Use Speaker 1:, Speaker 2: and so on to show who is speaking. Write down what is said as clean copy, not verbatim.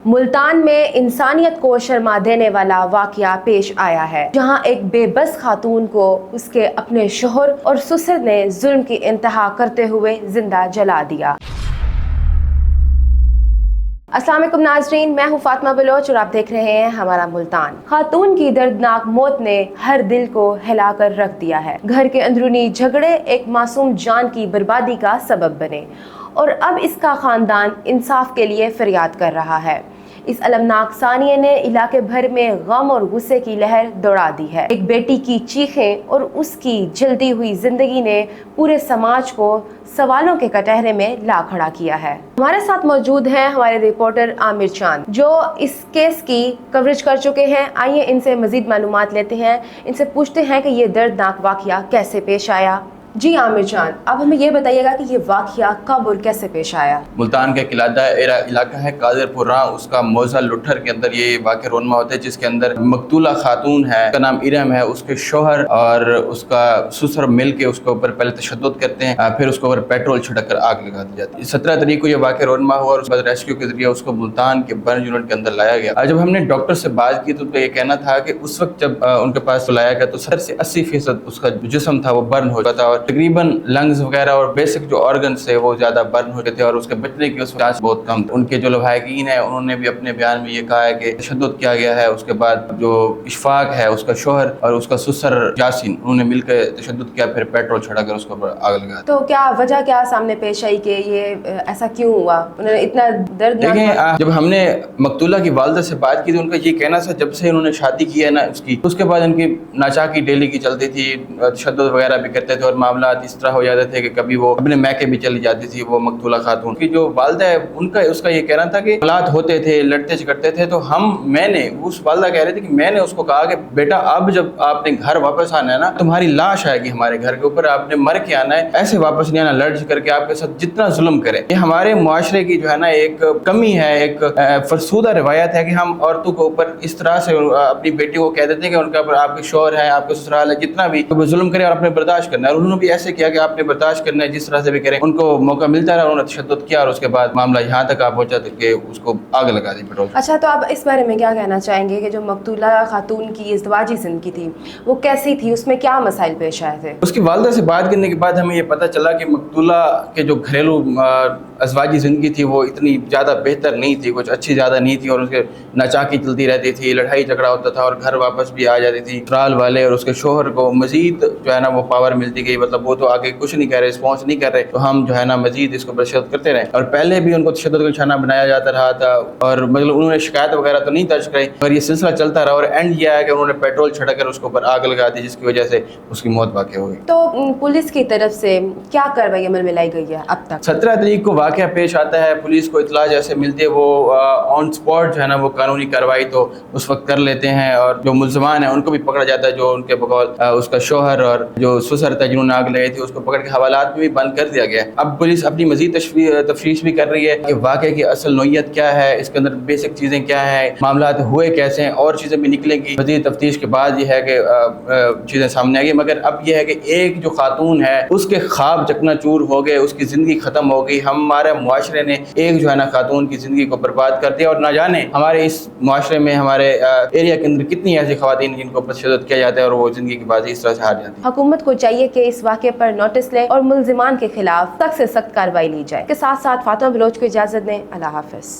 Speaker 1: ملتان میں انسانیت کو شرما دینے والا واقعہ پیش آیا ہے، جہاں ایک بے بس خاتون کو اس کے اپنے شوہر اور سسر نے ظلم کی انتہا کرتے ہوئے زندہ جلا دیا۔ السلام علیکم ناظرین، میں ہوں فاطمہ بلوچ اور آپ دیکھ رہے ہیں ہمارا ملتان۔ خاتون کی دردناک موت نے ہر دل کو ہلا کر رکھ دیا ہے۔ گھر کے اندرونی جھگڑے ایک معصوم جان کی بربادی کا سبب بنے اور اب اس کا خاندان انصاف کے لیے فریاد کر رہا ہے۔ اس المناک ثانیے نے علاقے بھر میں غم اور غصے کی لہر دوڑا دی ہے۔ ایک بیٹی کی چیخیں اور اس کی جلتی ہوئی زندگی نے پورے سماج کو سوالوں کے کٹہرے میں لا کھڑا کیا ہے۔ ہمارے ساتھ موجود ہیں ہمارے رپورٹر عامر چاند، جو اس کیس کی کوریج کر چکے ہیں۔ آئیے ان سے مزید معلومات لیتے ہیں، ان سے پوچھتے ہیں کہ یہ دردناک واقعہ کیسے پیش آیا۔ جی عامر چاند، اب ہمیں یہ بتائیے گا کہ یہ واقعہ کب اور کیسے پیش آیا؟
Speaker 2: ملتان کا قلعہ علاقہ ہے قادر پور راہ، اس کا موضع لٹھر کے اندر یہ واقعہ رونما ہوتا ہے، جس کے اندر مقتولہ خاتون ہے، اس کا نام ارم ہے، اس کے شوہر اور اس کا سسر مل کے اس کے اوپر پہلے تشدد کرتے ہیں، پھر اس کے اوپر پیٹرول چھڑک کر آگ لگا دی جاتی ہے۔ 17 تاریخ کو یہ واقعہ رونما ہوا اور اس کے بعد ریسکیو کے ذریعے اس کو ملتان کے برن یونٹ کے اندر لایا گیا۔ جب ہم نے ڈاکٹر سے بات کی تو ان کا یہ کہنا تھا کہ اس وقت جب ان کے پاس لایا گیا تو 70 سے 80% اس کا جسم تھا وہ برن ہو جاتا، اور تقریباً لنگز وغیرہ اور بیسک جو آرگنز تھے وہ زیادہ برن ہو گئے تھے اور اس کے بچنے کی اس چانس بہت کم تھے۔ ان کے جو لواحقین ہیں انہوں نے بھی اپنے بیان میں یہ کہا ہے کہ تشدد کیا گیا ہے۔ اس کے بعد جو اشفاق ہے اس کا شوہر اور اس کا سسر یاسین، انہوں نے مل کے تشدد کیا، پھر پیٹرول چھڑا کر اس کو آگ لگا۔
Speaker 1: تو کیا وجہ کیا سامنے پیش آئی کہ یہ ایسا کیوں ہوا؟ انہوں نے اتنا درد
Speaker 2: دیکھیں، جب ہم نے مقتولہ کی والدہ سے بات کی تو ان کا یہ کہنا تھا جب سے انہوں نے شادی کی ہے نا اس کے بعد ان کی ناچاکی ڈیلی کی چلتی تھی، تشدد وغیرہ بھی کرتے تھے اور معاملات اس طرح ہو جاتے تھے کہ کبھی وہ اپنے میکے بھی چلی جاتی تھی۔ وہ مقتولہ خاتون کی جو والدہ ہے اس کا یہ کہنا تھا کہ حالات ہوتے تھے، لڑتے جھگڑتے تھے، تو میں نے اس والدہ کہہ رہی تھی کہ میں نے اس کو کہا کہ بیٹا اب جب آپ نے گھر واپس آنا ہے نا، تمہاری لاش آئے گی ہمارے گھر کے اوپر، آپ نے مر کے آنا ہے، ایسے واپس نہیں آنا لڑ کر کے آپ کے ساتھ جتنا ظلم کرے۔ یہ ہمارے معاشرے کی جو ہے نا ایک کمی ہے، ایک فرسودہ روایت ہے کہ ہم عورتوں کے اوپر اس طرح سے اپنی بیٹی کو کہہ دیتے ہیں کہ ان کا آپ کے شوہر ہے، آپ کے سسرال ہے، جتنا بھی وہ ظلم کرے اور اپنے برداشت کرنا ہے، اور انہوں نے بھی ایسے کیا کہ آپ نے برداشت کرنا ہے، جس طرح سے بھی کریں۔ ان کو موقع ملتا رہا، انہوں نے تشدد کیا اور اس کے بعد معاملہ یہاں تک آ پہنچا کہ اس کو آگ لگا دی پیٹرول۔
Speaker 1: اچھا، تو آپ اس بارے میں کیا کہنا چاہیں گے کہ جو مقتولہ خاتون کی ازدواجی زندگی تھی وہ کیسی تھی، اس میں کیا مسائل پیش آئے تھے؟
Speaker 2: اس کی والدہ سے بات کرنے کے بعد ہمیں یہ پتہ چلا کہ مقتولہ کے جو گھریلو ازدواجی زندگی تھی وہ اتنی زیادہ بہتر نہیں تھی، کچھ اچھی زیادہ نہیں تھی، اور اس کے ناچاکی چلتی رہتی تھی، لڑائی جھگڑا ہوتا تھا اور گھر واپس بھی آ جاتی تھی۔ سسرال والے اور اس کے شوہر کو مزید جو ہے نا وہ پاور ملتی گئی، مطلب وہ تو آگے کچھ نہیں کہہ رہے، رسپانس نہیں کر رہے، تو ہم جو ہے نا مزید اس کو تشدد کرتے رہے، اور پہلے بھی ان کو تشدد کا نشانہ بنایا جاتا رہا تھا، اور مطلب انہوں نے شکایت وغیرہ تو نہیں درج کرائی، اور یہ سلسلہ چلتا رہا، اور اینڈ یہ ہے کہ انہوں نے پیٹرول چھڑک کر اس کے اوپر آگ لگا دی، جس کی وجہ سے اس کی موت واقع ہو گئی۔
Speaker 1: تو پولیس کی طرف سے کیا کارروائی عمل میں لائی گئی ہے اب تک؟
Speaker 2: 17 تاریخ کو واقعہ پیش آتا ہے، پولیس کو اطلاع جیسے ملتی ہے وہ آن سپاٹ جو ہے نا وہ قانونی کارروائی تو اس وقت کر لیتے ہیں، اور جو ملزمان ہیں ان کو بھی پکڑا جاتا ہے، جو ان کے بقول اس کا شوہر اور جو سسر تھا جنہوں نے آگ لگائی تھی اس کو پکڑ کے حوالات میں بھی بند کر دیا گیا ہے۔ اب پولیس اپنی مزید تفتیش بھی کر رہی ہے کہ واقعے کی اصل نوعیت کیا ہے، اس کے اندر بیسک چیزیں کیا ہیں، معاملات ہوئے کیسے ہیں، اور چیزیں بھی نکلیں گی مزید تفتیش کے بعد۔ یہ ہے کہ چیزیں سامنے آ گئی، مگر اب یہ ہے کہ ایک جو خاتون ہے اس کے خواب چکنا چور ہو گئے، اس کی زندگی ختم ہو گئی۔ ہمارے معاشرے نے ایک جو ہے نا خاتون کی زندگی کو برباد کر دیا، اور نہ جانے ہمارے اس معاشرے میں، ہمارے ایریا کے اندر کتنی ایسی خواتین جن کو تشدد کیا جاتا ہے اور وہ زندگی کی بازی اس طرح سے ہار جاتی ہے۔
Speaker 1: حکومت کو چاہیے کہ اس واقعے پر نوٹس لے اور ملزمان کے خلاف سخت سے سخت کارروائی لی جائے۔ کے ساتھ ساتھ فاطمہ بلوچ کو اجازت دیں۔ اللہ حافظ۔